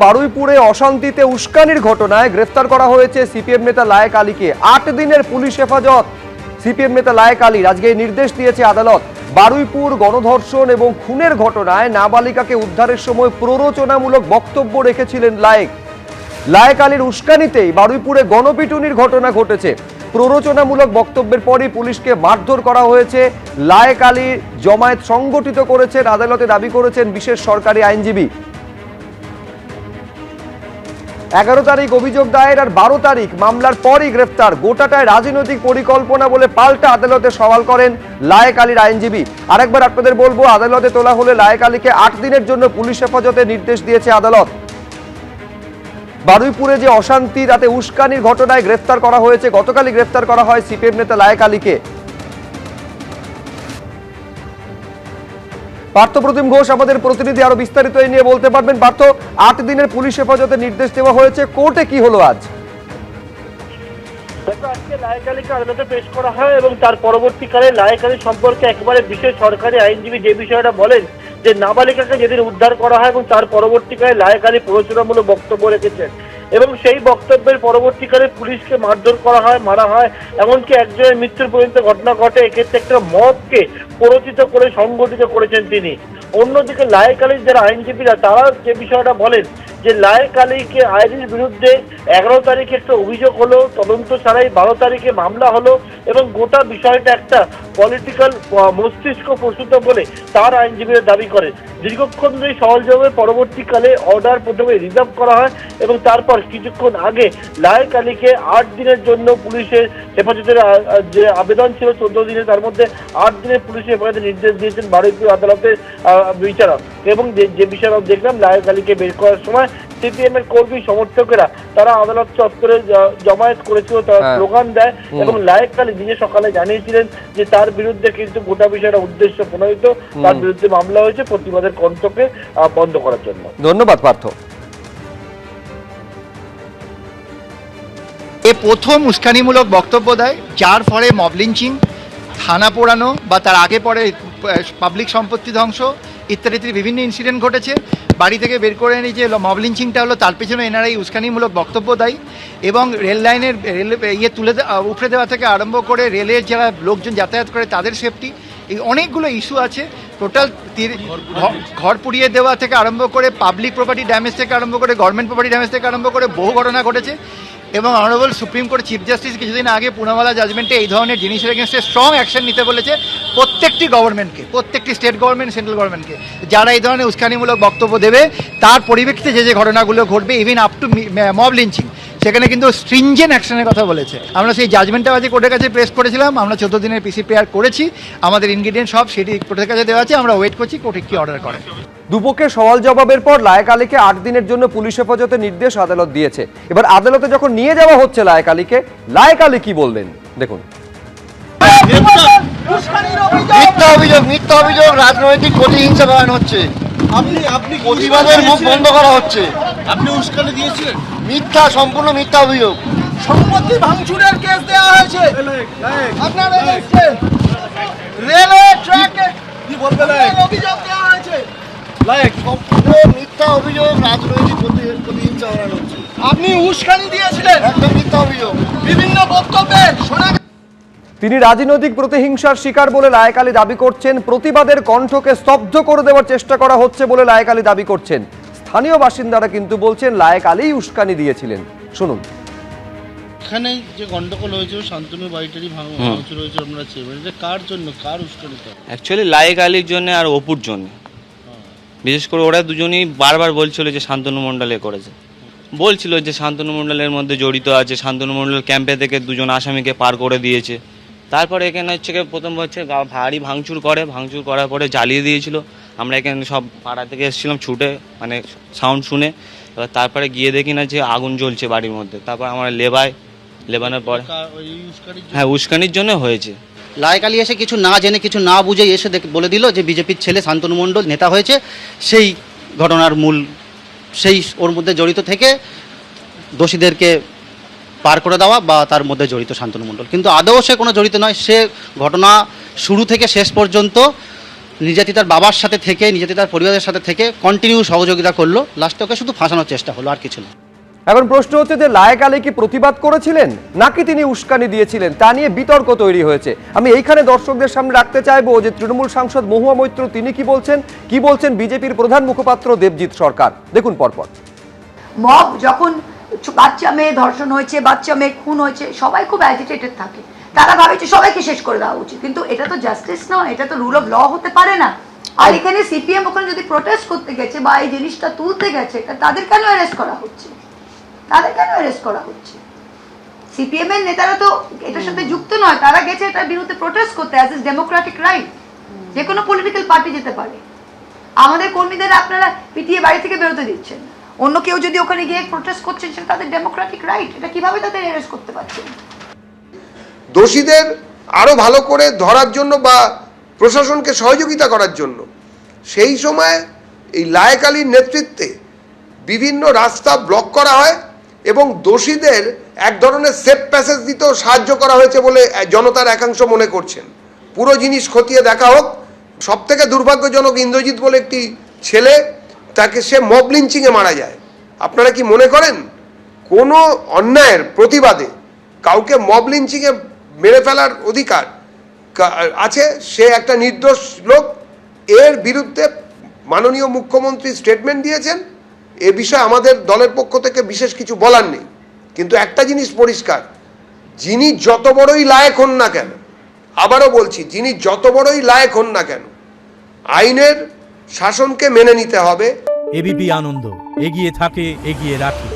বারুইপুরে অশান্তিতে উস্কানির ঘটনায় গ্রেফতার করা হয়েছে সিপিএম নেতা লায়েক আলীকে। 8 দিনের পুলিশ হেফাজত সিপিএম নেতা লায়েক আলীর। আজকে নির্দেশ দিয়েছে আদালত। বারুইপুর গণধর্ষণ এবং খুনের ঘটনায় নাবালিকাকে উদ্ধারের সময় প্ররোচনামূলক বক্তব্য রেখেছিলেন লায়েক আলীর উস্কানিতেই বারুইপুরে গণপিটুনির ঘটনা ঘটেছে। প্ররোচনামূলক বক্তব্যের পরই পুলিশকে মারধর করা হয়েছে। লায়েক আলীর জমায়েত সংগঠিত করেছেন, আদালতে দাবি করেছেন বিশেষ সরকারি আইনজীবী। 11 তারিখ অভিযোগ দায়ের আর 12 তারিখ মামলার পরই গ্রেফতার। গোটাটায় রাজনৈতিক পরিকল্পনা বলে পাল্টা আদালতে সওয়াল করেন লায়েক আলীর আইনজীবী। আরেকবার আপনাদের বলবো, আদালতে তোলা হলে লায়েক আলীকে 8 দিনের জন্য পুলিশ হেফাজতে নির্দেশ দিয়েছে আদালত। বারুইপুরে যে অশান্তি, তাতে উস্কানির ঘটনায় গ্রেফতার করা হয়েছে। গতকালই গ্রেফতার করা হয় সিপিএম নেতা লায়েক আলীকে। পার্থ প্রতিম ঘোষ আমাদের প্রতিনিধি, আরো বিস্তারিত এই নিয়ে বলতে পারবেন। পার্থ, 8 দিনের পুলিশ হেফাজতে নির্দেশ দেওয়া হয়েছে, কোর্টে কি হলো আজ? আজকে লায়েক আলীকে আদালতে পেশ করা হয় এবং তার পরবর্তীকালে লায়েক আলী সম্পর্কে একেবারে বিশেষ সরকারি আইনজীবী যে বিষয়টা বলেন যে নাবালিকাকে যেদিন উদ্ধার করা হয় এবং তার পরবর্তীকালে লায়েক আলী প্ররোচনামূলক বক্তব্য রেখেছেন এবং সেই বক্তব্যের পরবর্তীকালে পুলিশকে মারধর করা হয়, মারা হয়, এমনকি একজনের মৃত্যুর পর্যন্ত ঘটনা ঘটে। এক্ষেত্রে একটা মবকে প্ররোচিত করে সংগঠিত করেছেন তিনি। অন্যদিকে লায়েক আলীর যারা আইনজীবীরা তারা যে বিষয়টা বলেন যে লায়েক আলীকে আইনের বিরুদ্ধে 11 তারিখে একটা অভিযোগ হলো, তদন্ত ছাড়াই 12 তারিখে মামলা হলো এবং গোটা বিষয়টা একটা পলিটিক্যাল মস্তিষ্ক প্রসূত বলে তার আইনজীবীরা দাবি করে। দীর্ঘক্ষণ ধরে সহযোগের পরবর্তীকালে অর্ডার প্রথমে রিজার্ভ করা হয় এবং তারপর কিছুক্ষণ আগে লায়েক আলীকে 8 দিনের জন্য পুলিশের হেফাজতের যে আবেদন ছিল 14 দিনে, তার মধ্যে 8 দিনের পুলিশের হেফাজতের নির্দেশ দিয়েছেন বারুইপুর আদালতের বিচারক। এবং যে বিষয়টা দেখলাম, লায়েক আলীকে বের করার সময় সিপিএম এর কর্মী সমর্থকেরা তারা আদালত চত্বরে জমায়েত করেছিল, তারা স্লোগান দেয় এবং লায়েক আলী নিজে সকালে জানিয়েছিলেন যে তার বিরুদ্ধে কিন্তু গোটা বিষয়টা উদ্দেশ্য প্রণোদিত, তার বিরুদ্ধে মামলা হয়েছে প্রতিবাদের কণ্ঠকে বন্ধ করার জন্য। ধন্যবাদ পার্থ। এ প্রথম উস্কানিমূলক বক্তব্য দেয়, যার ফলে মব লিঞ্চিং, থানা পোড়ানো বা তার আগে পরে পাবলিক সম্পত্তি ধ্বংস ইত্যাদি বিভিন্ন ইনসিডেন্ট ঘটেছে। বাড়ি থেকে বের করে এনে যে মব লিঞ্চিংটা হলো, তার পেছনে এনআরআই উস্কানিমূলক বক্তব্য দেয় এবং রেল লাইনের উপড়ে দেওয়া থেকে আরম্ভ করে রেলের যারা লোকজন যাতায়াত করে তাদের সেফটি, এই অনেকগুলো ইস্যু আছে। টোটাল ঘর পুড়িয়ে দেওয়া থেকে আরম্ভ করে পাবলিক প্রপার্টি ড্যামেজ থেকে আরম্ভ করে গভর্নমেন্ট প্রপার্টি ড্যামেজ থেকে আরম্ভ করে বহু ঘটনা ঘটেছে এবং honourable supreme court chief justice কিছুদিন আগে পুনাওয়ালা জাজমেন্টে এই ধরনের জিনিসের এগেনস্টে স্ট্রং অ্যাকশন নিতে বলেছে প্রত্যেকটি গভর্নমেন্টকে, প্রত্যেকটি স্টেট গভর্নমেন্ট, সেন্ট্রাল গভর্নমেন্টকে। যারা এই ধরনের উস্কানিমূলক বক্তব্য দেবে তার পরিপ্রেক্ষিতে যে ঘটনাগুলো ঘটবে, even up to mob lynching, সেখানে কিন্তু স্ট্রিনজেন্ট অ্যাকশনের কথা বলেছে। আমরা সেই জাজমেন্টটা আজকে কোর্টের কাছে প্রেস করেছিলাম। আমরা 14 দিনের পিসি প্রেয়ার করেছি, আমাদের ইনগ্রিডিয়েন্ট সব সেটি কোর্টের কাছে দেওয়া আছে। আমরা ওয়েট করছি কোর্টে কি অর্ডার করে। দুপক্ষের সওয়াল জবাবের পর লায়েক আলীকে 8 দিনের জন্য পুলিশ হেফাজতে নির্দেশ আদালত দিয়েছে। এবার আদালতে যখন নিয়ে যাওয়া হচ্ছে লায়েক আলীকে, লায়েক আলী কি বললেন দেখুন। মিথ্যা অভিযোগ, রাজনৈতিক প্রতিহিংসা বানানো হচ্ছে, আপনি প্রতিবাদের মুখ বন্ধ করা হচ্ছে। আপনি উস্কানি দিয়েছিলেন? মিথ্যা, সম্পূর্ণ মিথ্যা অভিযোগ। সম্পত্তি ভাঙচুরের কেস দেওয়া হয়েছে আপনার এগেইনস্টে, রেলওয়ে ট্র্যাকে কি বলবেন অভিযোগ দেওয়া হয়েছে। সম্পূর্ণ মিথ্যা অভিযোগ, রাজনৈতিক প্রতিহিংসা বানানো হচ্ছে। আপনি উস্কানি দিয়েছিলেন, একদম মিথ্যা অভিযোগ। বিভিন্ন বক্তব্যে শোনা। তিনি রাজনৈতিক প্রতিহিংসার শিকার বলে লায়েক আলী দাবি করছেন। প্রতিবাদের কণ্ঠকে স্তব্ধ করে দেওয়ার চেষ্টা করা হচ্ছে বলে লায়েক আলী দাবি করছেন। স্থানীয় বাসিন্দারা কিন্তু বলছেন লায়েক আলী উস্কানি দিয়েছিলেন। শুনুন। এখানে যে গন্ডগোল হয়েছিল, শান্তনুর বাড়িটারি ভাঙচুর হয়েছে, আমরা চেয়েছেন যে কার জন্য, কার উস্কানিতে? অ্যাকচুয়ালি লায়েক আলীর জন্য আর অপুর জন্য। বিশেষ করে ওরা দুজনেই বারবার বলছিল যে শান্তনু মণ্ডল করেছে, বলছিল যে শান্তনু মণ্ডলের মধ্যে জড়িত আছে। শান্তনু মণ্ডল ক্যাম্পে থেকে 2জন আসামিকে পার করে দিয়েছে। তারপরে এখানে হচ্ছে প্রথম হচ্ছে ভারী ভাঙচুর করার পরে জ্বালিয়ে দিয়েছিল। আমরা এখানে সব পাড়া থেকে এসেছিলাম ছুটে, মানে সাউন্ড শুনে। এবার তারপরে গিয়ে দেখি না যে আগুন জ্বলছে বাড়ির মধ্যে। তারপর আমরা লেবানোর পরে হ্যাঁ উস্কানির জন্য হয়েছে। লায়েক আলী এসে কিছু না জেনে, কিছু না বুঝে এসে বলে দিল যে বিজেপির ছেলে শান্তনু মণ্ডল নেতা হয়েছে। সেই ঘটনার মূল, সেই ওর মধ্যে জড়িত থেকে দোষীদেরকে পার করে দেওয়া বা তার মধ্যে জড়িত শান্তনু মণ্ডল। কিন্তু আদৌ সে কোনো জড়িত নয়। সে ঘটনা শুরু থেকে শেষ পর্যন্ত নির্যাতিতার বাবার সাথে থেকে নির্যাতিতার পরিবারের সাথে থেকে কন্টিনিউ সহযোগিতা করলো, লাস্টে ওকে শুধু ফাঁসানোর চেষ্টা হলো, আর কিছু না। এখন প্রশ্ন হচ্ছে যে লায়েক আলী কি প্রতিবাদ করেছিলেন নাকি তিনি উস্কানি দিয়েছিলেন, তা নিয়ে বিতর্ক তৈরি হয়েছে। আমি এইখানে দর্শকদের সামনে রাখতে চাইবো যে তৃণমূল সাংসদ মহুয়া মৈত্র তিনি কি বলছেন বিজেপির প্রধান মুখপাত্র দেবজিৎ সরকার, দেখুন পরপর। মব যখন বাচ্চা মেয়ে ধর্ষণ হয়েছে, বাচ্চা মেয়ে খুন হয়েছে, সবাই খুব অ্যাজিটেটেড থাকে, তারা ভাবে যে সবাইকে শেষ করে দেওয়া উচিত, কিন্তু এটা তো জাস্টিস নয়, এটা তো রুল অফ ল হতে পারে না। আর এখানে সিপিএম ওখানে যদি প্রোটেস্ট করতে গেছে বা এই জিনিসটা তুলতে গেছে, তাদের কেন অ্যারেস্ট করা হচ্ছে? সিপিএম এর নেতারা তো এটার সাথে যুক্ত নয়, তারা গেছে এটার বিরুদ্ধে প্রোটেস্ট করতে, অ্যাজ ইজ ডেমোক্রেটিক রাইট। যে কোনো পলিটিক্যাল পার্টি যেতে পারে। আমাদের কর্মীদের আপনারা পিটিয়ে বাড়ি থেকে বেরোতে দিচ্ছেন, অন্য কেউ যদি ওখানে গিয়ে প্রোটেস্ট করছেন সেটা তাদের ডেমোক্রেটিক রাইট, এটা কিভাবে তাদের অ্যারেস্ট করতে পারছেন? দোষীদের আরো ভালো করে ধরার জন্য বা প্রশাসনকে সহযোগিতা করার জন্য সেই সময় এই লায়েক আলীর নেতৃত্বে বিভিন্ন রাস্তা ব্লক করা হয় এবং দোষীদের এক ধরনের সেফ প্যাসেজ দিতেও সাহায্য করা হয়েছে বলে জনতার একাংশ মনে করছেন। পুরো জিনিস খতিয়ে দেখা হোক। সবথেকে দুর্ভাগ্যজনক, ইন্দ্রজিৎ বলে একটি ছেলে, তাকে সে মব লিঞ্চিংয়ে মারা যায়। আপনারা কি মনে করেন কোনো অন্যায়ের প্রতিবাদে কাউকে মব লিঞ্চিংয়ে মেরে ফেলার অধিকার আছে? সে একটা নির্দোষ লোক। এর বিরুদ্ধে মাননীয় মুখ্যমন্ত্রী স্টেটমেন্ট দিয়েছেন। এ বিষয়ে আমাদের দলের পক্ষ থেকে বিশেষ কিছু বলার নেই, কিন্তু একটা জিনিস পরিষ্কার, যিনি যত বড়ই লায়েক হন না কেন, আবারও বলছি, যিনি যত বড়ই লায়েক হন না কেন, আইনের শাসনকে মেনে নিতে হবে। এবিপি আনন্দ, এগিয়ে থাকে, এগিয়ে রাখে।